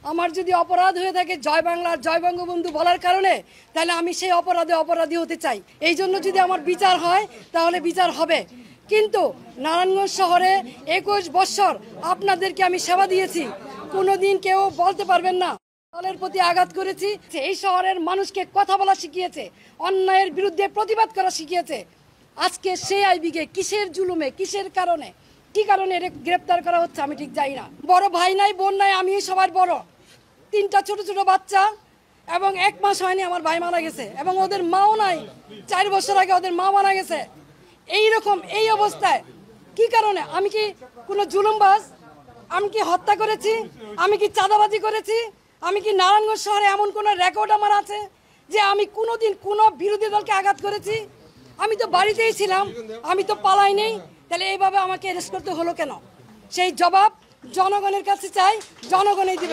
আমার যদি অপরাধ হয়ে থাকে জয় বাংলা জয় বঙ্গবন্ধু বলার কারণে, তাহলে আমি সেই অপরাধী হতে চাই। এই জন্য যদি আমার বিচার হয় তাহলে বিচার হবে। কিন্তু নারায়ণগঞ্জ শহরে 21 বছর আপনাদেরকে আমি সেবা দিয়েছি, কোনোদিন কেউ বলতে পারবেন না দলের প্রতি আঘাত করেছি। এই শহরের মানুষকে কথা বলা শিখিয়েছে, অন্যায়ের বিরুদ্ধে প্রতিবাদ করা শিখিয়েছে। আজকে সেই আইবিকে কিসের জুলুমে, কিসের কারণে, কি কারণে গ্রেপ্তার করা হচ্ছে আমি ঠিক জানি না। বড় ভাই নাই, বোন নাই, আমি সবার বড়। 3টা ছোট ছোট বাচ্চা, এবং 1 মাস হয়নি আমার ভাই মারা গেছে, এবং ওদের মাও নাই। 4 বছর আগে ওদের মা মারা গেছে। এই অবস্থায় কি কারণে? আমি কি কোনো জুলুমবাজ? আমি কি হত্যা করেছি? আমি কি চাঁদাবাজি করেছি? আমি কি নারায়ণগঞ্জ শহরে এমন কোনো রেকর্ড আমার আছে যে আমি কোনোদিন কোনো বিরোধী দলকে আঘাত করেছি? আমি তো বাড়িতেই ছিলাম, আমি তো পালাই নেই। তাহলে এইভাবে আমাকে অ্যারেস্ট করতে হলো কেন? সেই জবাব জনগণের কাছে চাই, জনগণই দিবে।